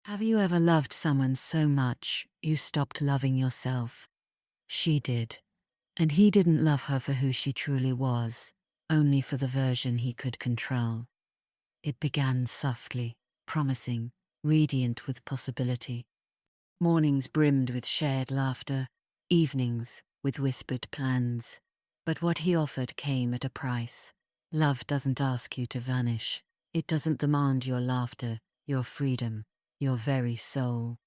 Have you ever loved someone so much you stopped loving yourself? She did. And he didn't love her for who she truly was, only for the version he could control. It began softly, promising, radiant with possibility. Mornings brimmed with shared laughter, evenings with whispered plans. But what he offered came at a price. Love doesn't ask you to vanish. It doesn't demand your laughter, your freedom, your very soul.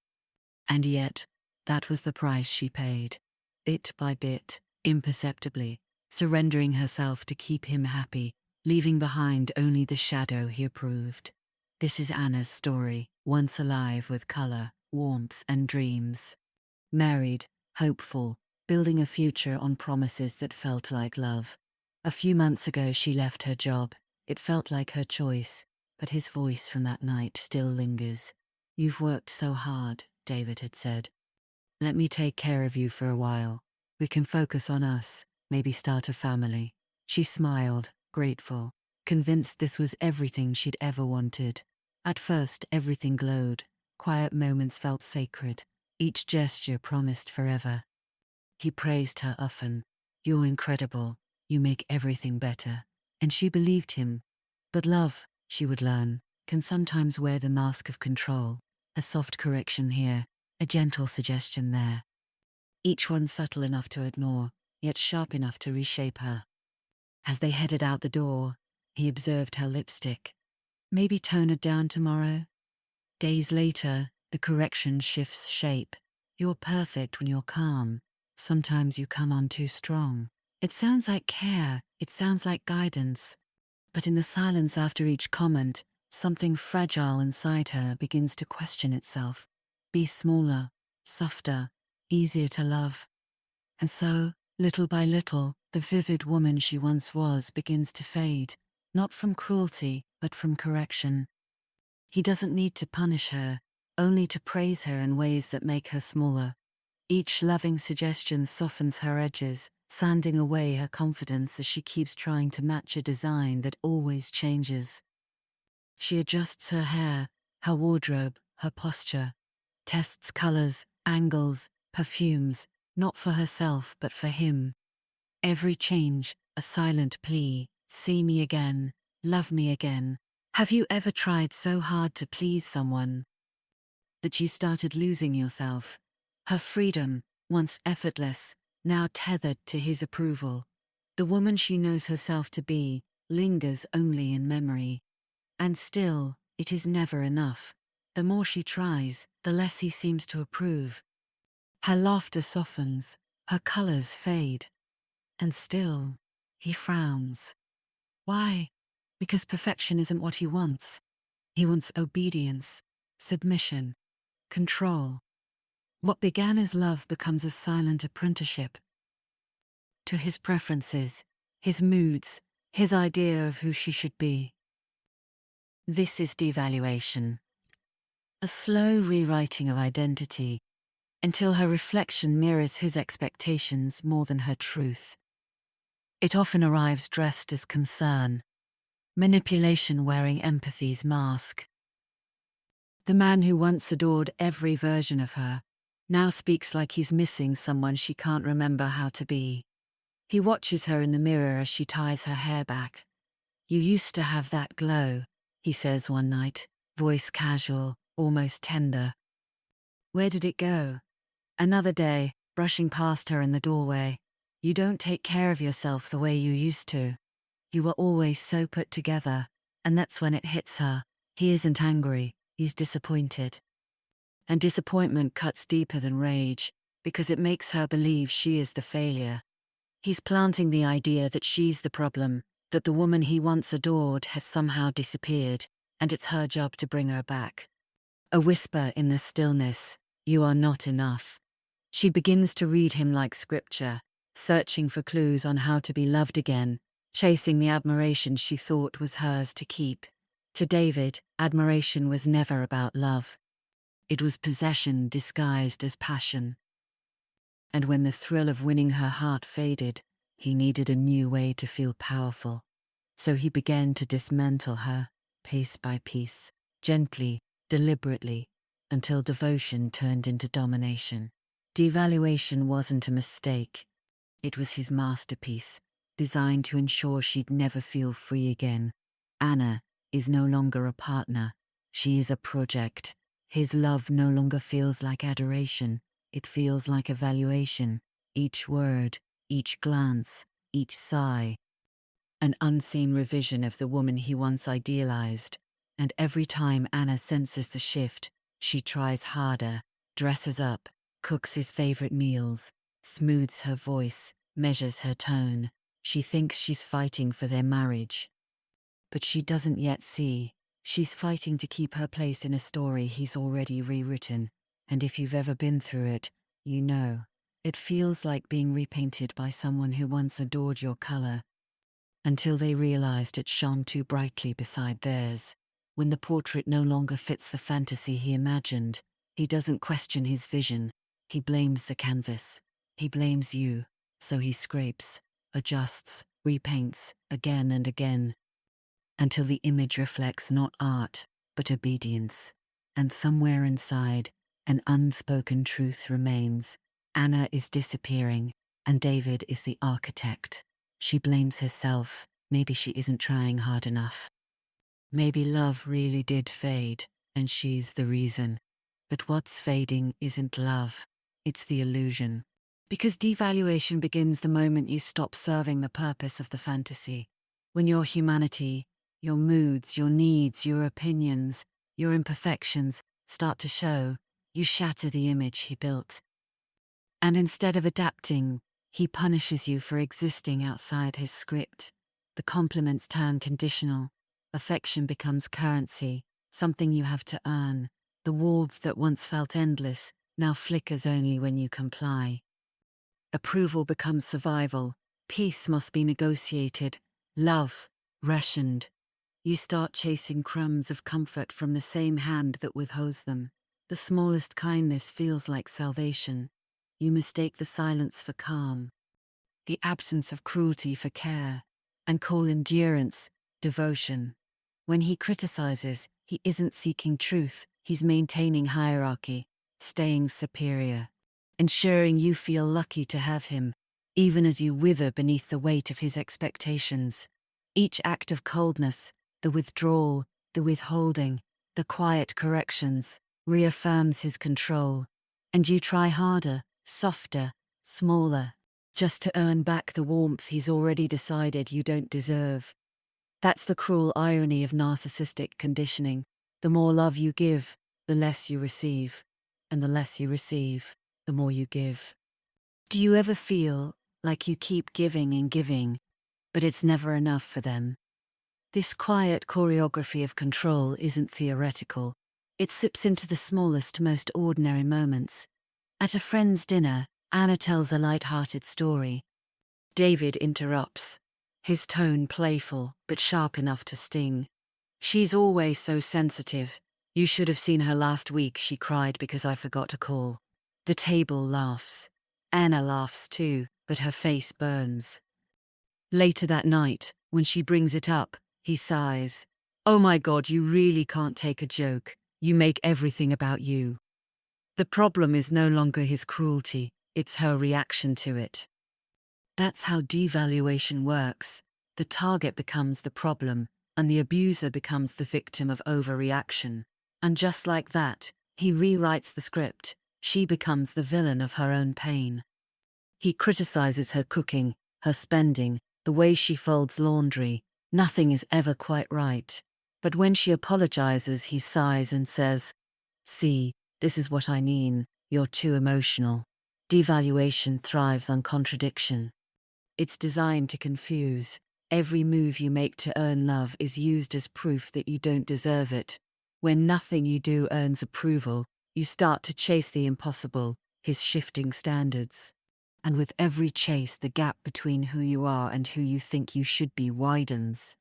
And yet, that was the price she paid. Bit by bit, imperceptibly, surrendering herself to keep him happy, leaving behind only the shadow he approved. This is Anna's story, once alive with color, warmth, and dreams. Married, hopeful, building a future on promises that felt like love. A few months ago she left her job. It felt like her choice, but his voice from that night still lingers. "You've worked so hard," David had said. "Let me take care of you for a while. We can focus on us, maybe start a family." She smiled, grateful, convinced this was everything she'd ever wanted. At first, everything glowed. Quiet moments felt sacred. Each gesture promised forever. He praised her often. "You're incredible. You make everything better." And she believed him. But love, she would learn, can sometimes wear the mask of control. A soft correction here, a gentle suggestion there. Each one subtle enough to ignore, yet sharp enough to reshape her. As they headed out the door, he observed her lipstick. "Maybe tone it down tomorrow?" Days later, the correction shifts shape. "You're perfect when you're calm. Sometimes you come on too strong." It sounds like care, it sounds like guidance. But in the silence after each comment, something fragile inside her begins to question itself. Be smaller, softer, easier to love. And so, little by little, the vivid woman she once was begins to fade, not from cruelty, but from correction. He doesn't need to punish her, only to praise her in ways that make her smaller. Each loving suggestion softens her edges, sanding away her confidence as she keeps trying to match a design that always changes. She adjusts her hair, her wardrobe, her posture, tests colors, angles, perfumes, not for herself but for him. Every change, a silent plea, "See me again, love me again." Have you ever tried so hard to please someone that you started losing yourself? Her freedom, once effortless, now tethered to his approval. The woman she knows herself to be lingers only in memory. And still, it is never enough. The more she tries, the less he seems to approve. Her laughter softens, her colors fade. And still, he frowns. Why? Because perfection isn't what he wants. He wants obedience, submission, control. What began as love becomes a silent apprenticeship to his preferences, his moods, his idea of who she should be. This is devaluation, a slow rewriting of identity until her reflection mirrors his expectations more than her truth. It often arrives dressed as concern, manipulation wearing empathy's mask. The man who once adored every version of her now speaks like he's missing someone she can't remember how to be. He watches her in the mirror as she ties her hair back. "You used to have that glow," he says one night, voice casual, almost tender. Where did it go? Another day, brushing past her in the doorway. "You don't take care of yourself the way you used to. You were always so put together." And that's when it hits her. He isn't angry, he's disappointed. And disappointment cuts deeper than rage, because it makes her believe she is the failure. He's planting the idea that she's the problem, that the woman he once adored has somehow disappeared, and it's her job to bring her back. A whisper in the stillness, "You are not enough." She begins to read him like scripture, searching for clues on how to be loved again, chasing the admiration she thought was hers to keep. To David, admiration was never about love. It was possession disguised as passion. And when the thrill of winning her heart faded, he needed a new way to feel powerful. So he began to dismantle her, piece by piece, gently, deliberately, until devotion turned into domination. Devaluation wasn't a mistake. It was his masterpiece, designed to ensure she'd never feel free again. Anna is no longer a partner. She is a project. His love no longer feels like adoration. It feels like evaluation. Each word, each glance, each sigh. An unseen revision of the woman he once idealized. And every time Anna senses the shift, she tries harder, dresses up, cooks his favorite meals, smooths her voice, measures her tone. She thinks she's fighting for their marriage. But she doesn't yet see. She's fighting to keep her place in a story he's already rewritten. And if you've ever been through it, you know. It feels like being repainted by someone who once adored your color, until they realized it shone too brightly beside theirs. When the portrait no longer fits the fantasy he imagined, he doesn't question his vision. He blames the canvas. He blames you. So he scrapes, adjusts, repaints, again and again, until the image reflects not art, but obedience. And somewhere inside, an unspoken truth remains. Anna is disappearing, and David is the architect. She blames herself. Maybe she isn't trying hard enough. Maybe love really did fade, and she's the reason. But what's fading isn't love, it's the illusion. Because devaluation begins the moment you stop serving the purpose of the fantasy. When your humanity, your moods, your needs, your opinions, your imperfections start to show, you shatter the image he built. And instead of adapting, he punishes you for existing outside his script. The compliments turn conditional. Affection becomes currency, something you have to earn. The warmth that once felt endless now flickers only when you comply. Approval becomes survival. Peace must be negotiated. Love, rationed. You start chasing crumbs of comfort from the same hand that withholds them. The smallest kindness feels like salvation. You mistake the silence for calm, the absence of cruelty for care, and call endurance devotion. When he criticizes, he isn't seeking truth, he's maintaining hierarchy, staying superior, ensuring you feel lucky to have him, even as you wither beneath the weight of his expectations. Each act of coldness, the withdrawal, the withholding, the quiet corrections, reaffirms his control. And you try harder, softer, smaller, just to earn back the warmth he's already decided you don't deserve. That's the cruel irony of narcissistic conditioning. The more love you give, the less you receive. And the less you receive, the more you give. Do you ever feel like you keep giving and giving, but it's never enough for them? This quiet choreography of control isn't theoretical. It sips into the smallest, most ordinary moments. At a friend's dinner, Anna tells a light-hearted story. David interrupts, his tone playful but sharp enough to sting. "She's always so sensitive. You should have seen her last week. She cried because I forgot to call." The table laughs. Anna laughs too, but her face burns. Later that night, when she brings it up, he sighs. "Oh my God, you really can't take a joke. You make everything about you." The problem is no longer his cruelty, it's her reaction to it. That's how devaluation works. The target becomes the problem, and the abuser becomes the victim of overreaction. And just like that, he rewrites the script. She becomes the villain of her own pain. He criticizes her cooking, her spending, the way she folds laundry. Nothing is ever quite right. But when she apologizes, he sighs and says, "See, this is what I mean. You're too emotional." Devaluation thrives on contradiction. It's designed to confuse. Every move you make to earn love is used as proof that you don't deserve it. When nothing you do earns approval, you start to chase the impossible, his shifting standards. And with every chase, the gap between who you are and who you think you should be widens.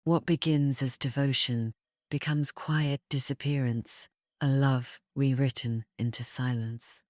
What begins as devotion becomes quiet disappearance, a love rewritten into silence.